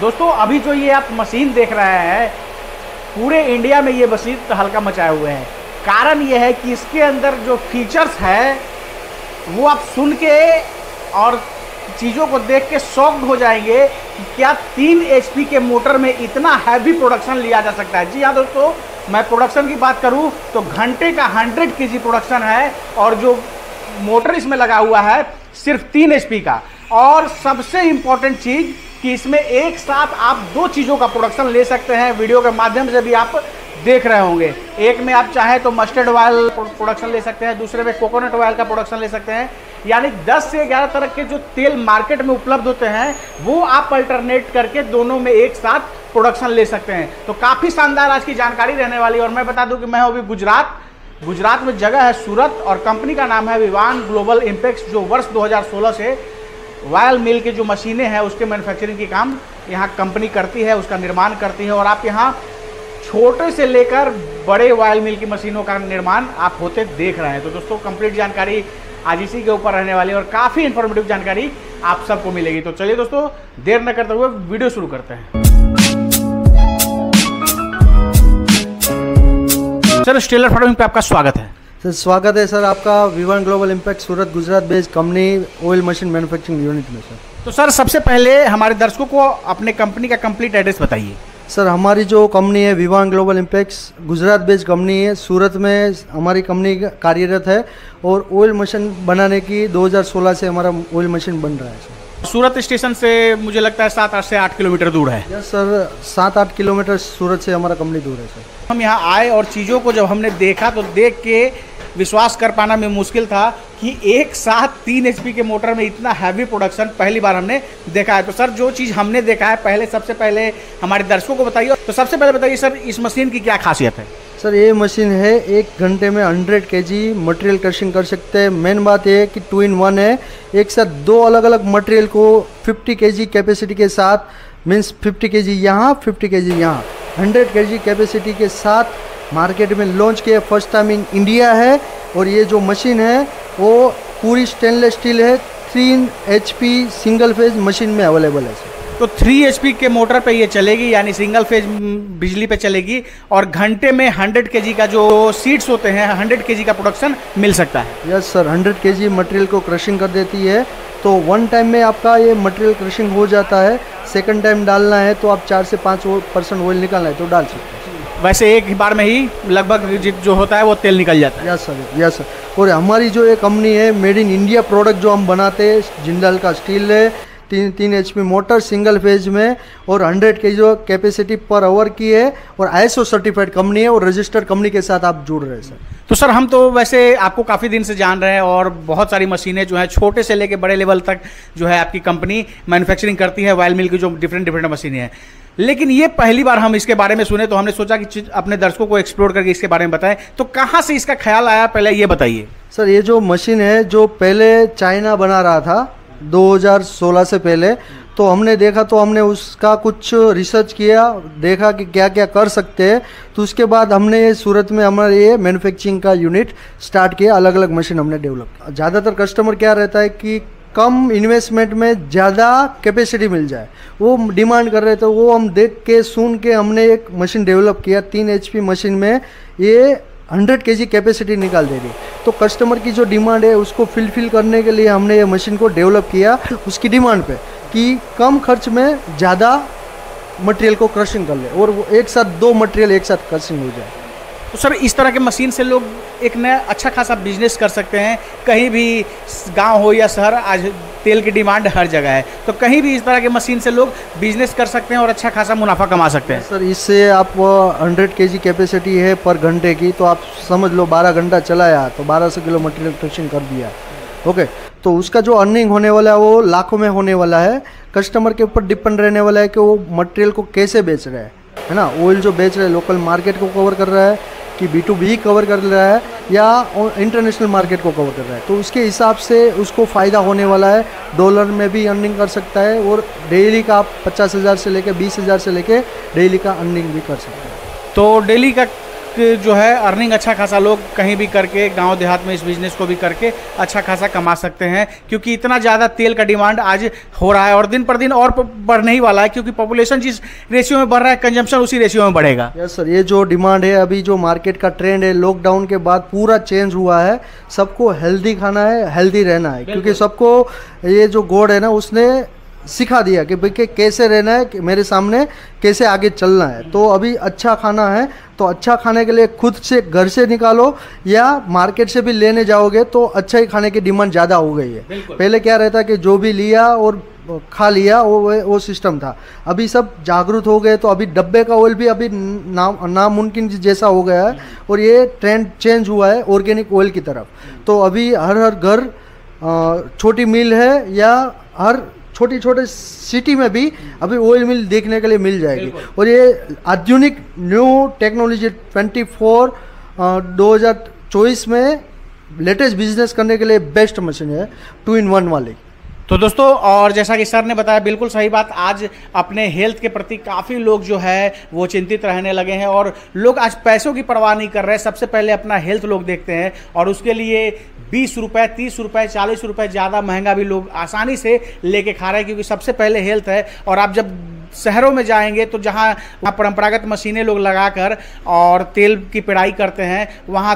दोस्तों अभी जो ये आप मशीन देख रहे हैं, पूरे इंडिया में ये मशीन हल्का मचाए हुए हैं। कारण ये है कि इसके अंदर जो फीचर्स है वो आप सुन के और चीज़ों को देख के शॉक्ड हो जाएंगे कि क्या 3 HP के मोटर में इतना हैवी प्रोडक्शन लिया जा सकता है। जी हाँ दोस्तों, मैं प्रोडक्शन की बात करूं तो घंटे का 100 kg प्रोडक्शन है और जो मोटर इसमें लगा हुआ है सिर्फ 3 HP का। और सबसे इम्पॉर्टेंट चीज़ कि इसमें एक साथ आप 2 चीज़ों का प्रोडक्शन ले सकते हैं। वीडियो के माध्यम से भी आप देख रहे होंगे, एक में आप चाहें तो मस्टर्ड ऑयल प्रोडक्शन ले सकते हैं, दूसरे में कोकोनट ऑयल का प्रोडक्शन ले सकते हैं। यानी 10 से 11 तरह के जो तेल मार्केट में उपलब्ध होते हैं वो आप अल्टरनेट करके दोनों में एक साथ प्रोडक्शन ले सकते हैं। तो काफ़ी शानदार आज की जानकारी रहने वाली है। और मैं बता दूं कि मैं हूं अभी गुजरात में जगह है सूरत और कंपनी का नाम है विवान ग्लोबल इम्पैक्ट, जो वर्ष 2016 से ऑयल मिल की जो मशीनें हैं उसके मैन्युफैक्चरिंग की काम यहाँ कंपनी करती है, उसका निर्माण करती है। और आप यहाँ छोटे से लेकर बड़े ऑयल मिल की मशीनों का निर्माण आप होते देख रहे हैं। तो दोस्तों कंप्लीट जानकारी आज इसी के ऊपर रहने वाली है और काफ़ी इन्फॉर्मेटिव जानकारी आप सबको मिलेगी। तो चलिए दोस्तों देर न करते हुए वीडियो शुरू करते हैं। सर स्टेलर फार्मिंग पे आपका स्वागत है। सर स्वागत है सर आपका Vivaan global impact Surat Gujarat based company oil machine manufacturing unit में। सर तो सर सबसे पहले हमारे दर्शकों को अपने कंपनी का कंप्लीट एड्रेस बताइए। सर हमारी जो कंपनी है Vivaan global impacts Gujarat based company है, सूरत में हमारी कंपनी कार्यरत है और ऑयल मशीन बनाने की 2016 से हमारा ऑयल मशीन बन रहा है। सर सूरत स्टेशन से मुझे लगता है 7 से 8 किलोमीटर दूर है। यस सर, 7-8 किलोमीटर सूरत से हमारा कंपनी दूर है। सर हम यहाँ आए और चीज़ों को जब हमने देखा तो देख के विश्वास कर पाना में मुश्किल था कि एक साथ 3 HP के मोटर में इतना हैवी प्रोडक्शन पहली बार हमने देखा है। तो सर जो चीज़ हमने देखा है सबसे पहले हमारे दर्शकों को बताइए। तो सबसे पहले बताइए सर इस मशीन की क्या खासियत है। सर ये मशीन है 1 घंटे में 100 kg मटेरियल क्रशिंग कर सकते हैं। मेन बात ये है कि 2 in 1 है, एक साथ 2 अलग अलग मटेरियल को 50 kg कैपेसिटी के साथ, मीन्स 50 kg यहाँ 50 kg यहाँ 100 kg कैपेसिटी के साथ मार्केट में लॉन्च किया, फर्स्ट टाइम इन इंडिया है। और ये जो मशीन है वो पूरी स्टेनलेस स्टील है, 3 HP सिंगल फेज मशीन में अवेलेबल है। सर तो 3 HP के मोटर पे ये चलेगी, यानी सिंगल फेज बिजली पे चलेगी और घंटे में 100 kg का जो सीड्स होते हैं 100 kg का प्रोडक्शन मिल सकता है। यस सर, 100 kg मटेरियल को क्रशिंग कर देती है। तो 1 टाइम में आपका ये मटेरियल क्रशिंग हो जाता है। सेकंड टाइम डालना है तो आप 4 से 5% ऑयल निकालना है तो डाल सकते हैं। वैसे एक बार में ही लगभग जो होता है वो तेल निकल जाता है। Yes sir, yes sir. और हमारी जो ये कंपनी है मेड इन इंडिया प्रोडक्ट जो हम बनाते हैं, जिंदाल का स्टील है, 3 HP मोटर सिंगल फेज में और 100 kg कैपेसिटी पर आवर की है और ISO सर्टिफाइड कंपनी है और रजिस्टर्ड कंपनी के साथ आप जुड़ रहे हैं। सर तो सर हम तो वैसे आपको काफ़ी दिन से जान रहे हैं और बहुत सारी मशीनें जो हैं छोटे से लेके बड़े लेवल तक जो है आपकी कंपनी मैन्युफैक्चरिंग करती है ऑयल मिल की जो डिफरेंट मशीनें हैं। लेकिन ये पहली बार हम इसके बारे में सुने तो हमने सोचा कि अपने दर्शकों को एक्सप्लोर करके इसके बारे में बताएं। तो कहाँ से इसका ख्याल आया, पहले ये बताइए। सर ये जो मशीन है जो पहले चाइना बना रहा था 2016 से पहले, तो हमने देखा तो हमने उसका कुछ रिसर्च किया, देखा कि क्या क्या कर सकते हैं। तो उसके बाद हमने सूरत में हमारे ये मैन्युफैक्चरिंग का यूनिट स्टार्ट किया, अलग अलग मशीन हमने डेवलप किया। ज़्यादातर कस्टमर क्या रहता है कि कम इन्वेस्टमेंट में ज़्यादा कैपेसिटी मिल जाए, वो डिमांड कर रहे थे। वो हम देख के सुन के हमने एक मशीन डेवलप किया, 3 HP मशीन में ये 100 kg कैपेसिटी निकाल देगी। तो कस्टमर की जो डिमांड है उसको फिल करने के लिए हमने ये मशीन को डेवलप किया उसकी डिमांड पे कि कम खर्च में ज़्यादा मटेरियल को क्रशिंग कर ले और वो एक साथ 2 मटेरियल एक साथ क्रशिंग हो जाए। तो सर इस तरह के मशीन से लोग एक नया अच्छा खासा बिजनेस कर सकते हैं। कहीं भी गांव हो या शहर, आज तेल की डिमांड हर जगह है, तो कहीं भी इस तरह के मशीन से लोग बिजनेस कर सकते हैं और अच्छा खासा मुनाफा कमा सकते हैं। सर इससे आप 100 kg कैपेसिटी है पर घंटे की, तो आप समझ लो 12 घंटा चलाया तो 1200 किलो मटेरियल क्रशिंग कर दिया। ओके, तो उसका जो अर्निंग होने वाला है वो लाखों में होने वाला है। कस्टमर के ऊपर डिपेंड रहने वाला है कि वो मटेरियल को कैसे बेच रहा है ना। ऑयल जो बेच रहे हैं लोकल मार्केट को कवर कर रहा है कि B2B कवर कर रहा है या इंटरनेशनल मार्केट को कवर कर रहा है, तो उसके हिसाब से उसको फ़ायदा होने वाला है। डॉलर में भी अर्निंग कर सकता है और डेली का आप 50,000 से लेके 20,000 से लेके डेली का अर्निंग भी कर सकते हैं। तो डेली का जो है अर्निंग अच्छा खासा लोग कहीं भी करके गांव देहात में इस बिज़नेस को भी करके अच्छा खासा कमा सकते हैं, क्योंकि इतना ज़्यादा तेल का डिमांड आज हो रहा है और दिन पर दिन और बढ़ने ही वाला है, क्योंकि पॉपुलेशन जिस रेशियो में बढ़ रहा है कंजम्पशन उसी रेशियो में बढ़ेगा। यस सर, ये जो डिमांड है, अभी जो मार्केट का ट्रेंड है लॉकडाउन के बाद पूरा चेंज हुआ है। सबको हेल्दी खाना है, हेल्दी रहना है, क्योंकि सबको ये जो गॉड है ना उसने सिखा दिया कि भाई कैसे रहना है, कि मेरे सामने कैसे आगे चलना है। तो अभी अच्छा खाना है तो अच्छा खाने के लिए खुद से घर से निकालो या मार्केट से भी लेने जाओगे तो अच्छा ही खाने की डिमांड ज़्यादा हो गई है। पहले क्या रहता कि जो भी लिया और खा लिया वो सिस्टम था। अभी सब जागरूक हो गए तो अभी डब्बे का ऑयल भी अभी नामुमकिन जैसा हो गया है और ये ट्रेंड चेंज हुआ है ऑर्गेनिक ऑयल की तरफ। तो अभी हर घर छोटी मिल है या हर छोटी छोटे सिटी में भी अभी ऑयल मिल देखने के लिए मिल जाएगी। और ये आधुनिक न्यू टेक्नोलॉजी 2024 में लेटेस्ट बिजनेस करने के लिए बेस्ट मशीन है, 2-in-1 वाली। तो दोस्तों, और जैसा कि सर ने बताया बिल्कुल सही बात, आज अपने हेल्थ के प्रति काफ़ी लोग जो है वो चिंतित रहने लगे हैं और लोग आज पैसों की परवाह नहीं कर रहे हैं। सबसे पहले अपना हेल्थ लोग देखते हैं और उसके लिए 20 रुपये, 30 रुपये, 40 रुपये ज़्यादा महंगा भी लोग आसानी से लेके खा रहे हैं, क्योंकि सबसे पहले हेल्थ है। और आप जब शहरों में जाएंगे तो जहाँ परंपरागत मशीनें लोग लगाकर और तेल की पेराई करते हैं, वहाँ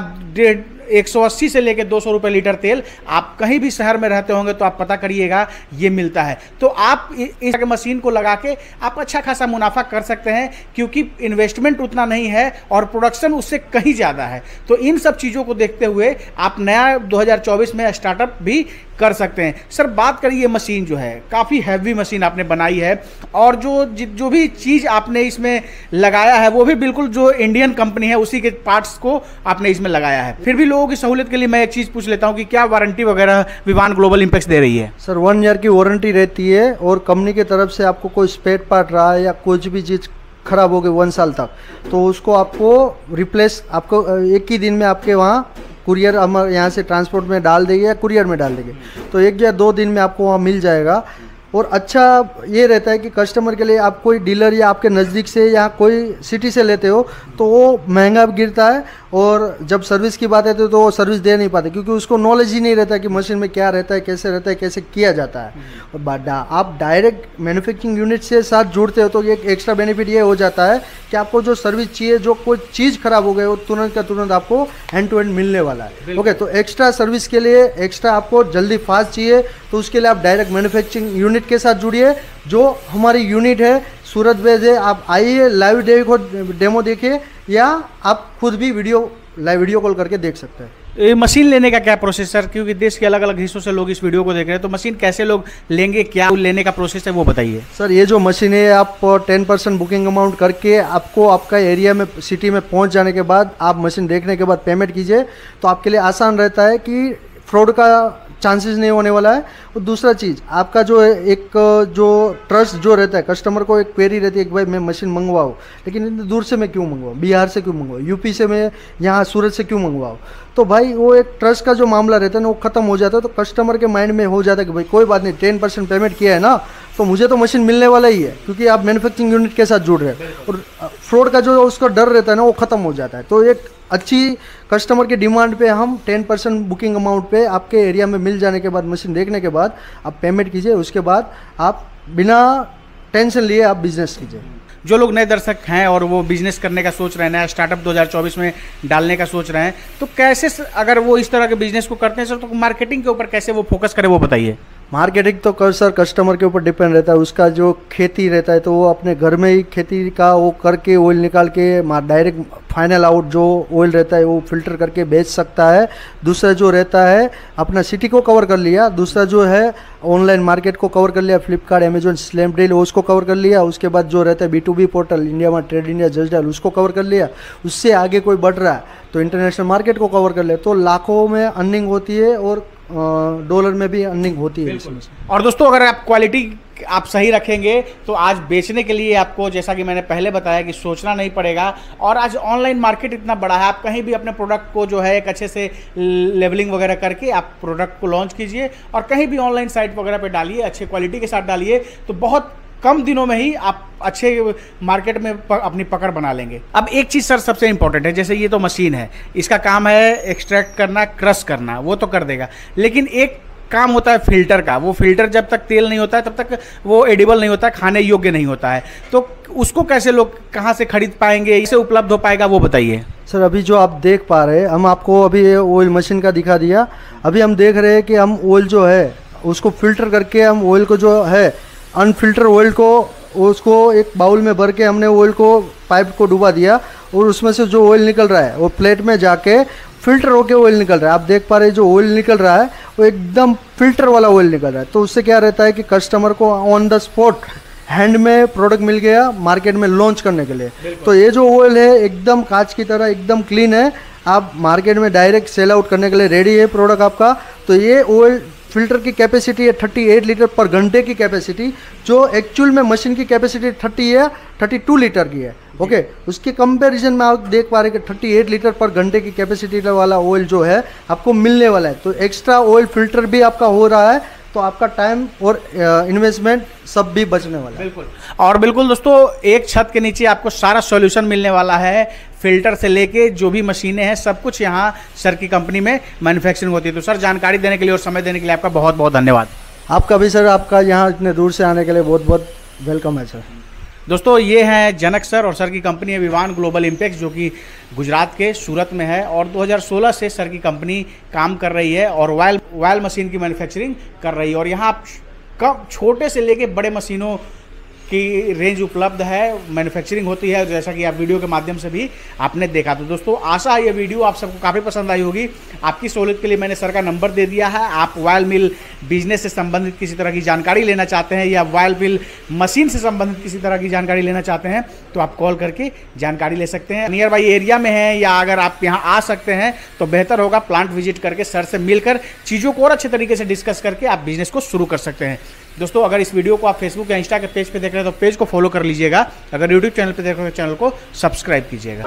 180 से लेकर 200 रुपये लीटर तेल आप कहीं भी शहर में रहते होंगे तो आप पता करिएगा ये मिलता है। तो आप इस मशीन को लगा के आप अच्छा खासा मुनाफा कर सकते हैं, क्योंकि इन्वेस्टमेंट उतना नहीं है और प्रोडक्शन उससे कहीं ज़्यादा है। तो इन सब चीज़ों को देखते हुए आप नया 2024 में स्टार्टअप भी कर सकते हैं। सर, बात करिए मशीन जो है काफ़ी हैवी मशीन आपने बनाई है और जो भी चीज़ आपने इसमें लगाया है वो भी बिल्कुल जो इंडियन कंपनी है उसी के पार्ट्स को आपने इसमें लगाया है। फिर भी लोगों की सहूलियत के लिए मैं एक चीज़ पूछ लेता हूं कि क्या वारंटी वगैरह विवान ग्लोबल इंपेक्स दे रही है? सर, 1 ईयर की वारंटी रहती है और कंपनी की तरफ से आपको कोई स्पेयर पार्ट रहा है या कुछ भी चीज़ खराब हो गई 1 साल तक तो उसको आपको रिप्लेस आपको एक ही दिन में आपके वहाँ कुरियर हम यहाँ से ट्रांसपोर्ट में डाल देंगे या कुरियर में डाल देंगे, तो 1 या 2 दिन में आपको वहाँ मिल जाएगा। और अच्छा ये रहता है कि कस्टमर के लिए आप कोई डीलर या आपके नज़दीक से या कोई सिटी से लेते हो तो वो महंगा गिरता है और जब सर्विस की बात आती है तो वो सर्विस दे नहीं पाते, क्योंकि उसको नॉलेज ही नहीं रहता कि मशीन में क्या रहता है, कैसे किया जाता है। और आप डायरेक्ट मैन्युफैक्चरिंग यूनिट से साथ जुड़ते हो तो एक एक्स्ट्रा बेनिफिट ये हो जाता है कि आपको जो सर्विस चाहिए, जो कोई चीज़ खराब हो गई वो तुरंत का तुरंत आपको एंड टू एंड मिलने वाला है। ओके, तो एक्स्ट्रा सर्विस के लिए एक्स्ट्रा आपको जल्दी फास्ट चाहिए तो उसके लिए आप डायरेक्ट मैन्युफैक्चरिंग यूनिट के साथ जुड़िए। जो हमारी यूनिट है सूरत बेस्ड है, आप आइए लाइव डेमो देखिए या आप खुद भी लाइव वीडियो कॉल करके देख सकते हैं। ये मशीन लेने का क्या प्रोसेस सर, क्योंकि देश के अलग अलग हिस्सों से लोग इस वीडियो को देख रहे हैं, तो मशीन कैसे लोग लेंगे, क्या लेने का प्रोसेस है वो बताइए। सर, ये जो मशीन है आप 10% बुकिंग अमाउंट करके आपको आपका एरिया में सिटी में पहुंच जाने के बाद आप मशीन देखने के बाद पेमेंट कीजिए तो आपके लिए आसान रहता है कि फ्रॉड का चांसेस नहीं होने वाला है। और दूसरा चीज़ आपका जो है एक जो ट्रस्ट जो रहता है, कस्टमर को एक क्वेरी रहती है कि भाई मैं मशीन मंगवाऊँ लेकिन इतनी दूर से मैं क्यों मंगवाऊँ, बिहार से क्यों मंगवाऊँ, यूपी से मैं यहाँ सूरत से क्यों मंगवाऊँ, तो भाई वो एक ट्रस्ट का जो मामला रहता है ना वो ख़त्म हो जाता है। तो कस्टमर के माइंड में हो जाता है कि भाई कोई बात नहीं, 10% पेमेंट किया है ना तो मुझे तो मशीन मिलने वाला ही है, क्योंकि आप मैन्युफैक्चरिंग यूनिट के साथ जुड़ रहे हैं और फ्रॉड का जो उसका डर रहता है ना वो ख़त्म हो जाता है। तो एक अच्छी कस्टमर की डिमांड पे हम 10% बुकिंग अमाउंट पे आपके एरिया में मिल जाने के बाद मशीन देखने के बाद आप पेमेंट कीजिए, उसके बाद आप बिना टेंशन लिए आप बिजनेस कीजिए। जो लोग नए दर्शक हैं और वो बिजनेस करने का सोच रहे हैं, नया स्टार्टअप 2024 में डालने का सोच रहे हैं, तो कैसे अगर वो इस तरह के बिजनेस को करते हैं सर, तो मार्केटिंग के ऊपर कैसे वो फोकस करें वो बताइए। मार्केटिंग तो सर कस्टमर के ऊपर डिपेंड रहता है, उसका जो खेती रहता है तो वो अपने घर में ही खेती का वो करके ऑयल निकाल के डायरेक्ट फाइनल आउट जो ऑयल रहता है वो फिल्टर करके बेच सकता है। दूसरा जो रहता है अपना सिटी को कवर कर लिया, दूसरा जो है ऑनलाइन मार्केट को कवर कर लिया, फ्लिपकार्ट, अमेजोन, स्नैपडील उसको कवर कर लिया। उसके बाद जो रहता है B2B portal India mart, trade India, just उसको कवर कर लिया। उससे आगे कोई बढ़ रहा है तो इंटरनेशनल मार्केट को कवर कर लिया, तो लाखों में अर्निंग होती है और डॉलर में भी अर्निंग होती है इसमें। और दोस्तों, अगर आप क्वालिटी आप सही रखेंगे तो आज बेचने के लिए आपको, जैसा कि मैंने पहले बताया, कि सोचना नहीं पड़ेगा। और आज ऑनलाइन मार्केट इतना बड़ा है, आप कहीं भी अपने प्रोडक्ट को जो है एक अच्छे से लेवलिंग वगैरह करके आप प्रोडक्ट को लॉन्च कीजिए और कहीं भी ऑनलाइन साइट वगैरह पे डालिए, अच्छे क्वालिटी के साथ डालिए, तो बहुत कम दिनों में ही आप अच्छे मार्केट में अपनी पकड़ बना लेंगे। अब एक चीज़ सर सबसे इंपॉर्टेंट है, जैसे ये तो मशीन है, इसका काम है एक्सट्रैक्ट करना, क्रश करना, वो तो कर देगा, लेकिन एक काम होता है फिल्टर का। वो फिल्टर जब तक तेल नहीं होता है तब तक वो एडिबल नहीं होता है, खाने योग्य नहीं होता है। तो उसको कैसे लोग कहाँ से खरीद पाएंगे, इसे उपलब्ध हो पाएगा, वो बताइए सर। अभी जो आप देख पा रहे हैं, हम आपको अभी ये ऑयल मशीन का दिखा दिया। अभी हम देख रहे हैं कि हम ऑयल जो है उसको फिल्टर करके, हम ऑयल को जो है अनफिल्टर ऑयल को उसको एक बाउल में भर के हमने ऑयल को पाइप को डुबा दिया, और उसमें से जो ऑयल निकल रहा है वो प्लेट में जाके फिल्टर होके ऑयल निकल रहा है। आप देख पा रहे हैं जो ऑयल निकल रहा है वो एकदम फिल्टर वाला ऑयल निकल रहा है। तो उससे क्या रहता है कि कस्टमर को ऑन द स्पॉट हैंड में प्रोडक्ट मिल गया मार्केट में लॉन्च करने के लिए। तो ये जो ऑयल है एकदम कांच की तरह एकदम क्लीन है, आप मार्केट में डायरेक्ट सेल आउट करने के लिए रेडी है प्रोडक्ट आपका। तो ये ऑयल फिल्टर की कैपेसिटी है 38 लीटर पर घंटे की कैपेसिटी, जो एक्चुअल में मशीन की कैपेसिटी 32 लीटर की है। ओके, उसके कंपैरिजन में आप देख पा रहे हैं कि 38 लीटर पर घंटे की कैपेसिटी वाला ऑयल जो है आपको मिलने वाला है। तो एक्स्ट्रा ऑयल फिल्टर भी आपका हो रहा है, तो आपका टाइम और इन्वेस्टमेंट सब भी बचने वाला है। बिल्कुल। और बिल्कुल दोस्तों, एक छत के नीचे आपको सारा सॉल्यूशन मिलने वाला है, फिल्टर से लेके जो भी मशीनें हैं सब कुछ यहाँ सर की कंपनी में मैन्युफैक्चरिंग होती है। तो सर, जानकारी देने के लिए और समय देने के लिए आपका बहुत बहुत धन्यवाद। आपका भी सर, आपका यहाँ इतने दूर से आने के लिए बहुत बहुत वेलकम है सर। दोस्तों, ये हैं जनक सर, और सर की कंपनी है विवान ग्लोबल इम्पैक्ट, जो कि गुजरात के सूरत में है, और 2016 से सर की कंपनी काम कर रही है और वायल मशीन की मैन्युफैक्चरिंग कर रही है। और यहाँ आप कम छोटे से लेके बड़े मशीनों की रेंज उपलब्ध है, मैन्युफैक्चरिंग होती है, जैसा कि आप वीडियो के माध्यम से भी आपने देखा। तो दोस्तों, आशा है ये वीडियो आप सबको काफ़ी पसंद आई होगी। आपकी सहूलियत के लिए मैंने सर का नंबर दे दिया है। आप वायल मिल बिजनेस से संबंधित किसी तरह की जानकारी लेना चाहते हैं, या वायल मिल मशीन से संबंधित किसी तरह की जानकारी लेना चाहते हैं, तो आप कॉल करके जानकारी ले सकते हैं। नियर बाई एरिया में हैं, या अगर आप यहाँ आ सकते हैं तो बेहतर होगा प्लांट विजिट करके सर से मिलकर चीज़ों को और अच्छे तरीके से डिस्कस करके आप बिजनेस को शुरू कर सकते हैं। दोस्तों, अगर इस वीडियो को आप फेसबुक या इंस्टा के पेज पे देख रहे हैं तो पेज को फॉलो कर लीजिएगा। अगर यूट्यूब चैनल पे देख रहे हैं तो चैनल को सब्सक्राइब कीजिएगा।